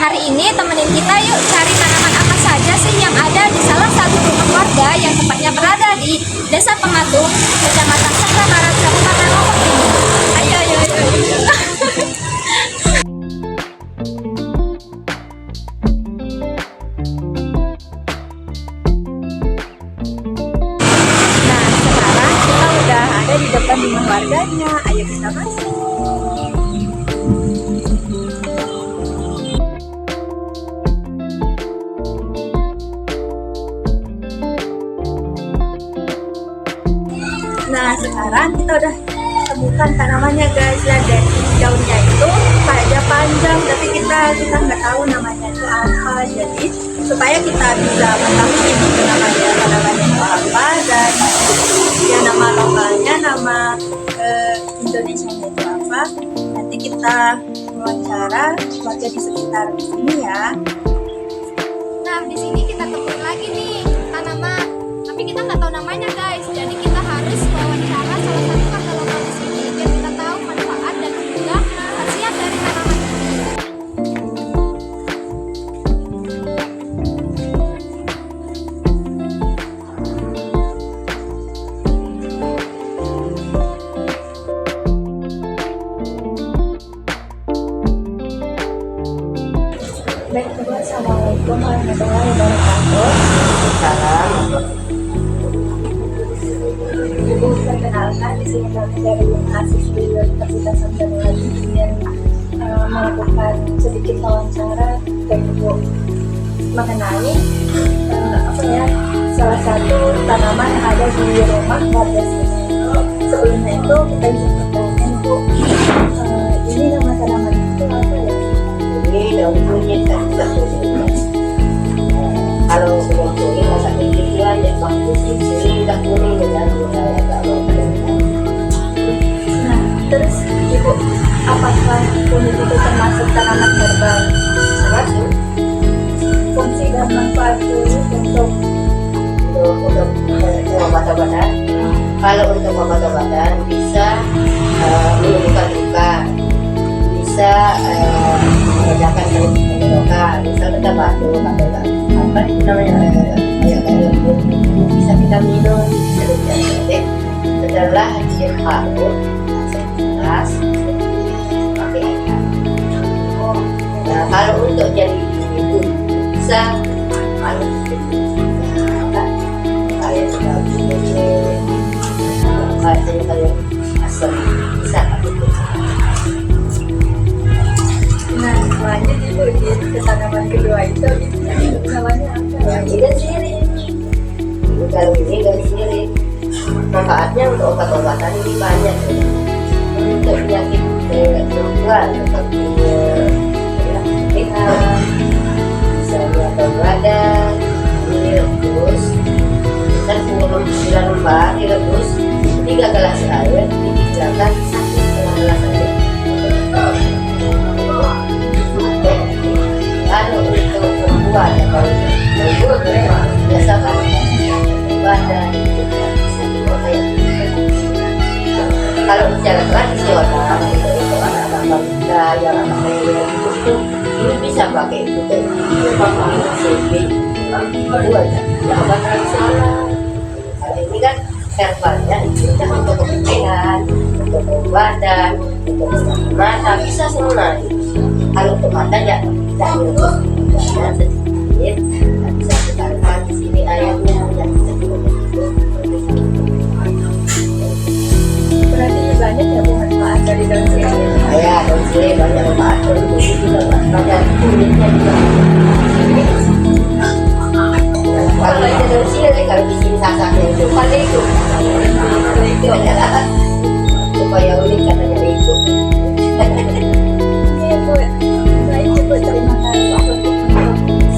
hari ini temenin kita yuk cari tanaman apa saja sih yang ada di salah satu rumah warga yang tepatnya berada di Desa Pengatung, Kecamatan Sangga Barat, Kabupaten Lombok Timur. Ayo, ayo, ayo. Nah, sekarang kita udah ada di depan rumah warganya. Ayo kita masuk. Nah, sekarang kita udah temukan tanamannya guys. Lihat deh, daunnya itu kayak panjang tapi kita nggak tahu namanya itu apa. Jadi supaya kita bisa mengetahui ini namanya tanamannya itu apa dan ya nama lokalnya, nama Indonesianya itu apa. Nanti kita wawancara warga di sekitar sini ya. Nah, di sini kita temukan lagi nih tanaman, tapi kita nggak tahu namanya guys. Jadi kita harus wawancara salah satu warga lokal di sini biar kita tahu manfaat dan juga khasiat dari tanaman ini. Baik, assalamualaikum warahmatullahi wabarakatuh. Salam. Ibu, perkenalkan di sini kami dari mahasiswi Universitas Samratulangi ingin melakukan sedikit wawancara dan Ibu mengenai salah satu tanaman yang ada di rumah warga sini. Sebelumnya itu kita ingin bertanya Ibu, ini nama tanaman itu apa ya? Ini daun kunyit kan juga kunyit. Kalau belum kuning masak kunyit aja bagus sih. Ini nggak kuning dan saya kalau Nah, terus Ibu, apakah kunyit itu termasuk tanaman herbal? masuk Fungsi dan manfaat kunyit untuk obat-obatan. Kalau untuk obat-obatan bisa menyembuhkan luka, bisa meredakan tenggorokan, misal kita batuk atau apa itu namanya kayak bisa kita minum sedikit setelah diparut segelas pakai air. Nah, kalau untuk jadi itu bisa kalau kayak kita kayak asam bisa pakai. Nah, lanjut Ibu di tanaman kedua itu namanya apa ya? Ini sendiri. Ini kalau ini dari sendiri. Manfaatnya untuk obat-obatan ini banyak. Untuk penyakit keluar seperti misalnya bau badan, ini rebus. Dan sebelum 9 lembar direbus 3 gelas air, dihidangkan 1,5 gelas air. Kalau untuk perempuan ya kalau biasa kan badan kalau secara tradisional itu anak-anak balita yang anak-anak itu ini bisa pakai itu CB itu aja ya obat tradisional. Kalau ini kan herbalnya itu kan untuk kepentingan, untuk badan, untuk mata bisa semua. Kalau untuk mata ya kita hirup sedikit, bisa ditaruhkan di sini airnya yang bisa Berarti banyak ya Bu manfaat dari daun sirih ini. ya daun sirih banyak manfaat, daun sirih juga banyak kulitnya juga. Kalau itu daun sirih kalau di sini sasaknya itu paling itu adalah supaya unik katanya itu. Iya Bu, baik Ibu, terima kasih untuk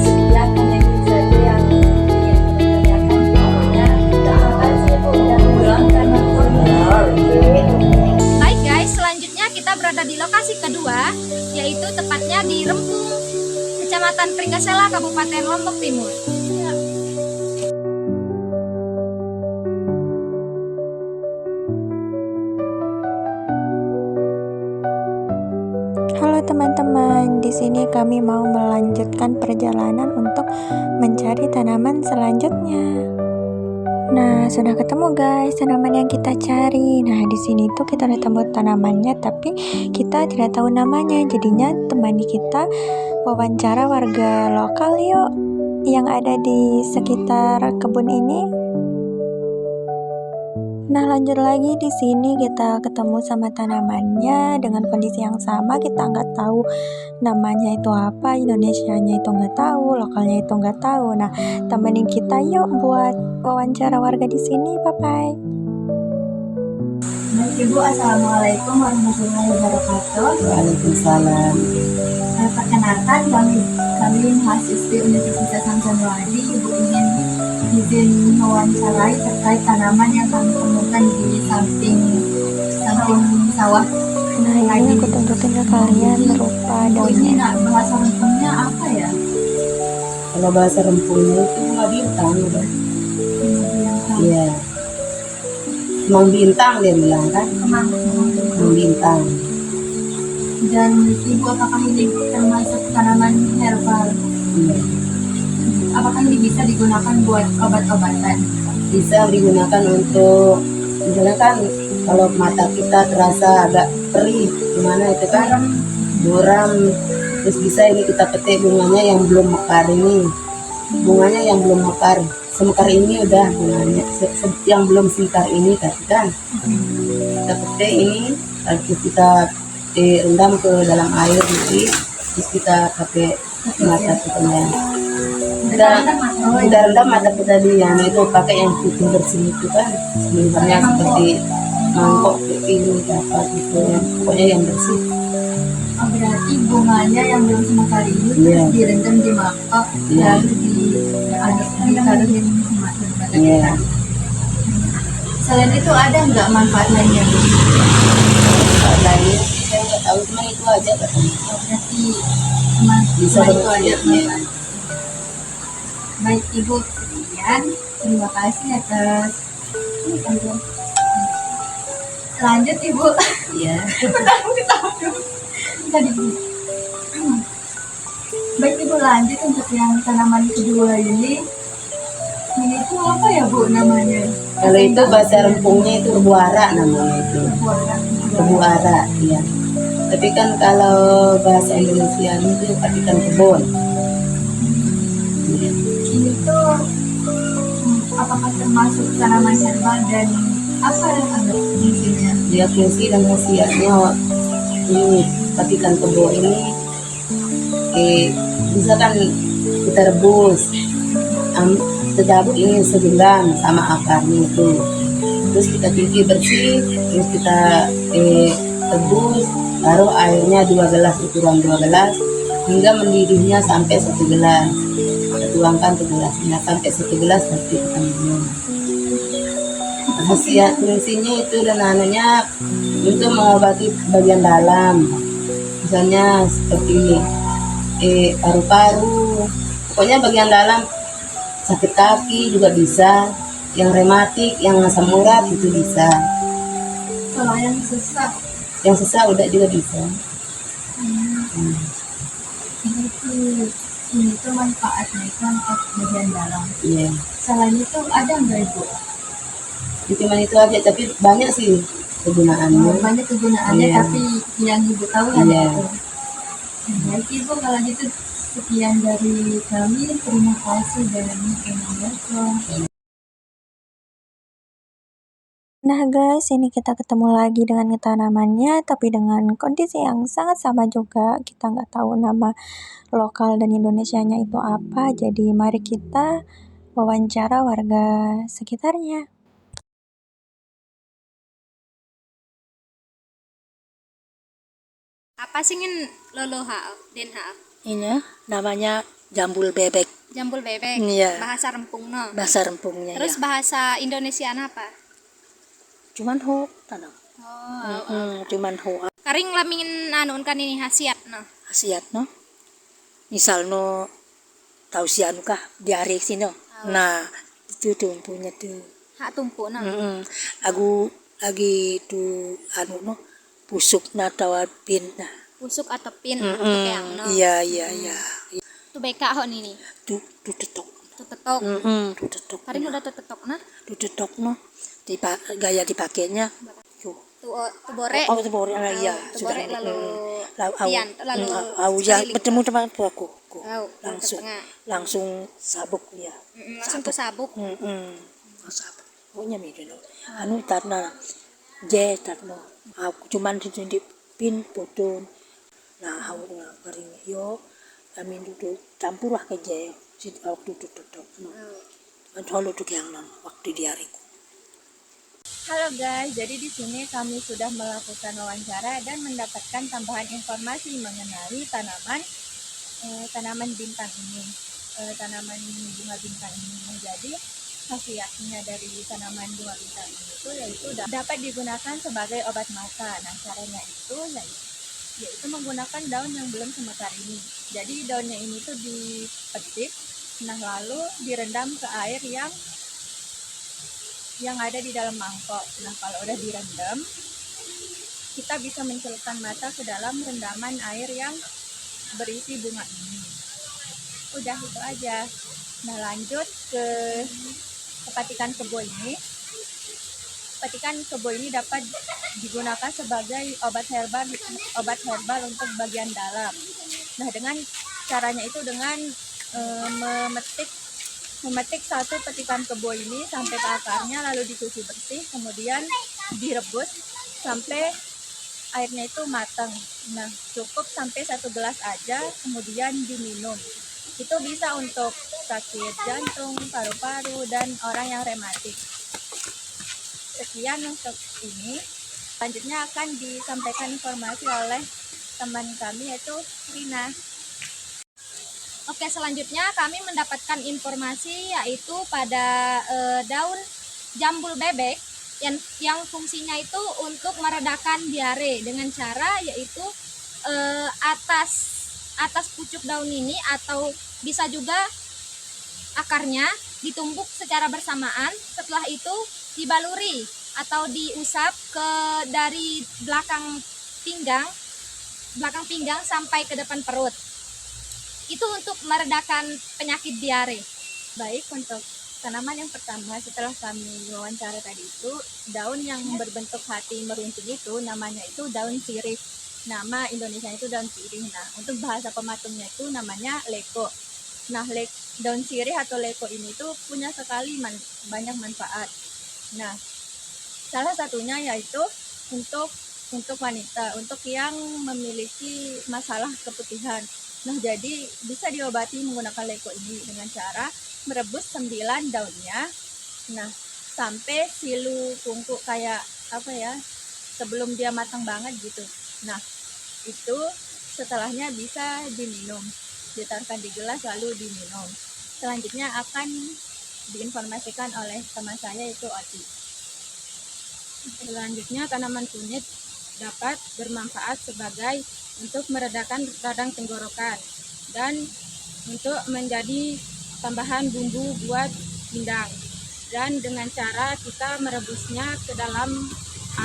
kegiatan yang saja yang ingin ditanyakan semuanya. Terima kasih Bu udah meluangkan waktunya. Baik guys, selanjutnya kita berada di lokasi kedua, yaitu tepatnya di Rempung, Kecamatan Pringgasela, Kabupaten Lombok Timur. Halo teman-teman, di sini kami mau melanjutkan perjalanan untuk mencari tanaman selanjutnya. Nah, sudah ketemu guys tanaman yang kita cari. Nah, di sini tuh kita udah temu tanamannya, tapi kita tidak tahu namanya. Jadinya temani kita wawancara warga lokal yuk yang ada di sekitar kebun ini. Nah, lanjut lagi di sini kita ketemu sama tanamannya dengan kondisi yang sama. Kita nggak tahu namanya itu apa, Indonesianya itu nggak tahu, lokalnya itu nggak tahu. Nah, temenin kita yuk buat wawancara warga di sini. Bye bye. Baik Ibu, Assalamualaikum warahmatullahi wabarakatuh. Waalaikumsalam. Perkenalkan kami mahasiswi Universitas Hamzahwadi. Ibu izin mewawancarai terkait tanaman yang kami temukan di samping sawah. Nah, ini aku tunjukin ke kalian berupa Oh, ini daunnya. bahasa rempungnya apa ya? Kalau bahasa rempungnya itu bunga bintang udah. Iya. Kemang bintang dia bilang kan. Kemang. Kemang bintang. Dan Ibu, apakah ini termasuk tanaman herbal? Apakah ini bisa digunakan buat obat-obatan? Bisa digunakan untuk misalnya kan kalau mata kita terasa agak perih gimana itu kan buram, terus bisa ini kita petik bunganya yang belum mekar ini, bunganya yang belum mekar, semekar ini udah bunganya, yang belum semekar ini kan kita petik ini, lalu kita rendam ke dalam air gitu, terus kita pakai mata kita kita rendam mata kita di yang itu pakai yang putih bersih itu kan, sebenarnya seperti mangkok ini apa gitu ya, pokoknya yang bersih. Oh, berarti bunganya yang belum semekar ini terus direndam di mangkok, lalu ditaruhin mata. Iya. Selain itu ada nggak manfaat lainnya? Lainnya saya nggak tahu, cuma itu aja katanya. Oh, berarti cuma Bisa itu aja bersih, ya. manfaat. Baik Ibu, sekian. Terima kasih atas. Lanjut Ibu. Iya. Tadi. Baik Ibu, lanjut untuk yang tanaman kedua ini. Ini tuh apa ya Bu namanya? Kalau itu bahasa rempungnya itu rebuara namanya itu. Rebuara, iya. Tapi kan kalau bahasa Indonesia itu artikan kebun. Ini tuh apakah termasuk tanaman herbal dan apa yang ada fungsinya? Dia fungsi dan khasiatnya ini artikan kebun ini bisa kan kita rebus, sedap ini segenggam sama akarnya itu, terus kita cuci bersih, terus kita rebus, taruh airnya 2 gelas, ukuran 2 gelas hingga mendidihnya sampai 1 gelas, kita tuangkan ke gelasnya sampai 1 gelas, nanti kita minum. Khasiat fungsinya itu dan anunya untuk mengobati bagian dalam, misalnya seperti paru-paru, pokoknya bagian dalam, sakit kaki juga bisa, yang rematik, yang asam urat itu bisa, Kalau yang sesak, udah juga bisa. ini tuh manfaatnya itu untuk bagian dalam. Iya. Selain itu ada nggak Ibu? Cuma itu aja, tapi banyak sih kegunaannya. Banyak kegunaannya, Iya. tapi yang Ibu tahu hanya Iya. itu. Baik Ibu, kalau gitu sekian dari kami. Terima kasih dan assalamualaikum. Nah guys, ini kita ketemu lagi dengan tanamannya, tapi dengan kondisi yang sangat sama juga. Kita nggak tahu nama lokal dan Indonesianya itu apa. Jadi mari kita wawancara warga sekitarnya. Apa sih ngin lolo hao, den hao? Ini namanya jambul bebek, Jambul bebek. Iya. Bahasa rempung no. bahasa rempungnya. Terus Ya. bahasa Indonesiaan apa? Cuman ho tanam. Cuman ho Karing lamingin anuun kan ini khasiat no. asiat no. Misal no tahu si anu kah diare sini no. Nah, itu tumpunya tuh. Hak tumpuk no. Aku lagi tuh anu no pusuk na tawar pin nah. pusuk atau pin untuk yang no. Iya iya iya. Tu beka ho nih. Tu tetok. Tu tetok. Tu tetok. Karing udah tu tetok nah. Tu tetok no. Gaya dipakainya. Yo. Tu bore. Oh, itu bore lagi ya. Tu bore lalu Pian, lalu ya bertemu teman aku. Au, Langsung sabuk ya. Langsung tu sabuk. Sabuk. Pokoknya gitu. Anu tarna je tarno. Aku cuman di pin potong. Nah, aku garing yo kami duduk campur lah ke je. Waktu tutup. Antolo tuh yang waktu di hariku. Halo guys, jadi di sini kami sudah melakukan wawancara dan mendapatkan tambahan informasi mengenai tanaman bintang ini, tanaman bunga bintang ini. Jadi khasiatnya dari tanaman bunga bintang ini itu yaitu dapat digunakan sebagai obat mata. Nah, caranya itu yaitu menggunakan daun yang belum semekar ini. Jadi daunnya ini tuh dipetik, nah lalu direndam ke air yang ada di dalam mangkok. Nah, kalau udah direndam, kita bisa mencelupkan mata ke dalam rendaman air yang berisi bunga ini. Udah itu aja. Nah, lanjut ke petikan kebo ini. Petikan kebo ini dapat digunakan sebagai obat herbal untuk bagian dalam. Nah, dengan caranya itu dengan memetik satu petikan kebo ini sampai ke akarnya, lalu dicuci bersih, kemudian direbus sampai airnya itu matang. Nah, cukup sampai 1 gelas aja, kemudian diminum. Itu bisa untuk sakit jantung, paru-paru, dan orang yang rematik. Sekian untuk ini. Selanjutnya akan disampaikan informasi oleh teman kami yaitu Rina. Oke, selanjutnya kami mendapatkan informasi yaitu pada daun jambul bebek yang fungsinya itu untuk meredakan diare dengan cara yaitu atas pucuk daun ini atau bisa juga akarnya ditumbuk secara bersamaan, setelah itu dibaluri atau diusap dari belakang pinggang sampai ke depan perut. Itu untuk meredakan penyakit diare. Baik, untuk tanaman yang pertama setelah kami wawancara tadi itu, daun yang berbentuk hati merunting itu namanya itu daun sirih. Nama Indonesia itu daun sirih. Nah, untuk bahasa pematungnya itu namanya leko. Nah, daun sirih atau leko ini tuh punya sekali banyak manfaat. Nah, salah satunya yaitu untuk wanita, untuk yang memiliki masalah keputihan. Nah, jadi bisa diobati menggunakan leko ini dengan cara merebus 9 daunnya. Nah, sampai silu tungku kayak sebelum dia matang banget gitu. Nah, itu setelahnya bisa diminum. Ditaruhkan di gelas lalu diminum. Selanjutnya akan diinformasikan oleh teman saya yaitu Oti. Selanjutnya tanaman kunyit dapat bermanfaat sebagai untuk meredakan radang tenggorokan dan untuk menjadi tambahan bumbu buat pindang, dan dengan cara kita merebusnya ke dalam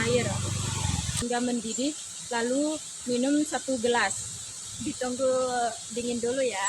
air hingga mendidih lalu minum 1 gelas. Ditunggu dingin dulu ya.